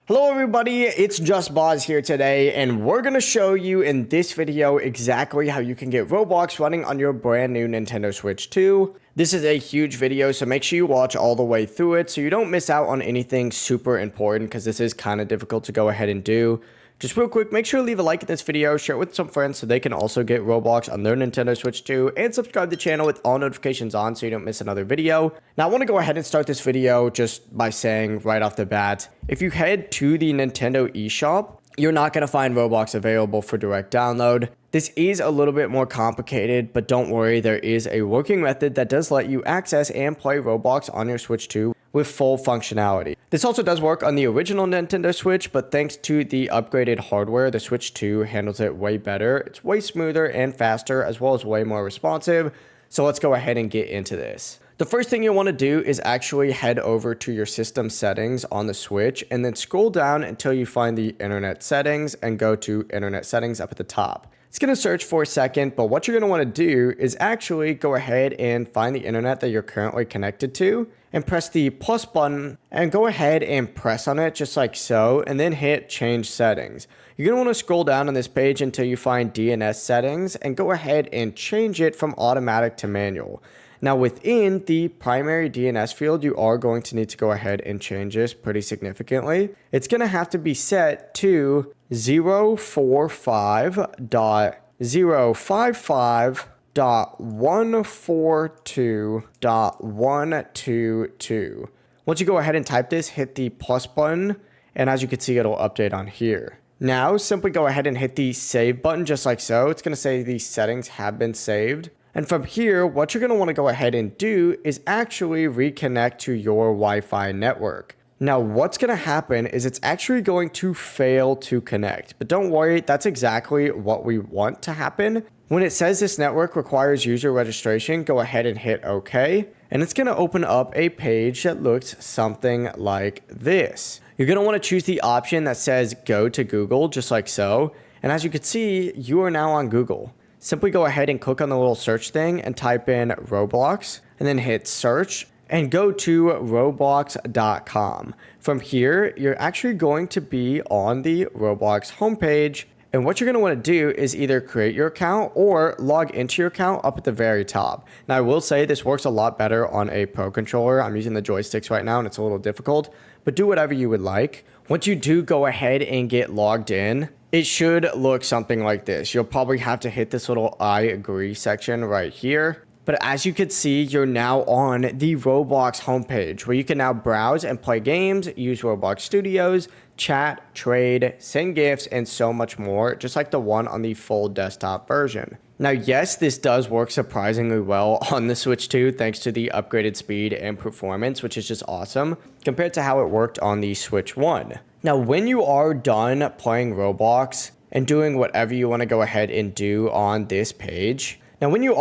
Hello everybody, it's Just Boz here today, and we're going to show you in this video exactly how you can get Roblox running on your brand new Nintendo Switch 2. This is a huge video, so make sure you watch all the way through it so you don't miss out on anything super important, because this is kind of difficult to go ahead and do. Just real quick, make sure to leave a like in this video, share it with some friends so they can also get Roblox on their Nintendo Switch 2, and subscribe to the channel with all notifications on so you don't miss another video. Now, I want to go ahead and start this video just by saying right off the bat, if you head to the Nintendo eShop, you're not going to find Roblox available for direct download. This is a little bit more complicated, but don't worry, there is a working method that does let you access and play Roblox on your Switch 2 with full functionality. This also does work on the original Nintendo Switch, but thanks to the upgraded hardware, the Switch 2 handles it way better. It's way smoother and faster, as well as way more responsive. So let's go ahead and get into this. The first thing you want to do is actually head over to your system settings on the Switch and then scroll down until you find the internet settings and go to internet settings up at the top. It's going to search for a second, but what you're going to want to do is actually go ahead and find the internet that you're currently connected to and press the plus button and go ahead and press on it just like so, and then hit change settings. You're going to want to scroll down on this page until you find DNS settings and go ahead and change it from automatic to manual. Now, within the primary DNS field, you are going to need to go ahead and change this pretty significantly. It's going to have to be set to 045.055.142.122. Once you go ahead and type this, hit the plus button, and as you can see, it'll update on here. Now, simply go ahead and hit the save button just like so. It's going to say these settings have been saved. And from here, what you're going to want to go ahead and do is actually reconnect to your Wi-Fi network. Now, what's going to happen is it's actually going to fail to connect. But don't worry, that's exactly what we want to happen. When it says this network requires user registration, go ahead and hit OK. And it's going to open up a page that looks something like this. You're going to want to choose the option that says go to Google, just like so. And as you can see, you are now on Google. Simply go ahead and click on the little search thing and type in Roblox and then hit search and go to roblox.com. From here, you're actually going to be on the Roblox homepage. And what you're going to want to do is either create your account or log into your account up at the very top. Now, I will say this works a lot better on a Pro controller. I'm using the joysticks right now and it's a little difficult, but do whatever you would like. Once you do go ahead and get logged in, it should look something like this. You'll probably have to hit this little I agree section right here. But as you can see, you're now on the Roblox homepage where you can now browse and play games, use Roblox Studios, chat, trade, send gifts, and so much more, just like the one on the full desktop version. Now, yes, this does work surprisingly well on the Switch 2 thanks to the upgraded speed and performance, which is just awesome compared to how it worked on the Switch 1. Now, when you are done playing Roblox and doing whatever you want to go ahead and do on this page, or you'd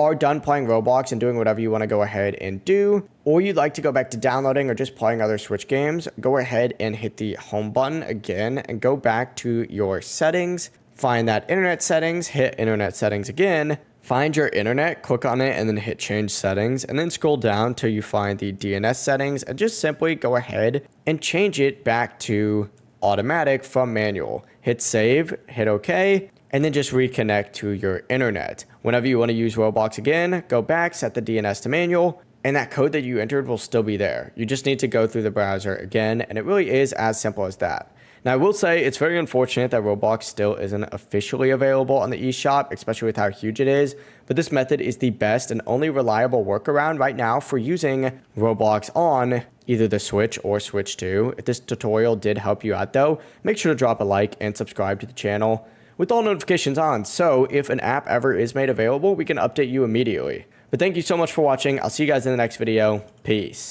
like to go back to downloading or just playing other Switch games, go ahead and hit the home button again and go back to your settings, find that internet settings, hit internet settings again, find your internet, click on it, and then hit change settings, and then scroll down till you find the DNS settings and just simply go ahead and change it back to automatic from manual. Hit save, hit OK, and then just reconnect to your internet. Whenever you want to use Roblox again, go back, set the DNS to manual, and that code that you entered will still be there. You just need to go through the browser again, and it really is as simple as that. Now, I will say it's very unfortunate that Roblox still isn't officially available on the eShop, especially with how huge it is, but this method is the best and only reliable workaround right now for using Roblox on either the Switch or Switch 2. If this tutorial did help you out though, make sure to drop a like and subscribe to the channel with all notifications on, so if an app ever is made available, we can update you immediately. But thank you so much for watching. I'll see you guys in the next video. Peace.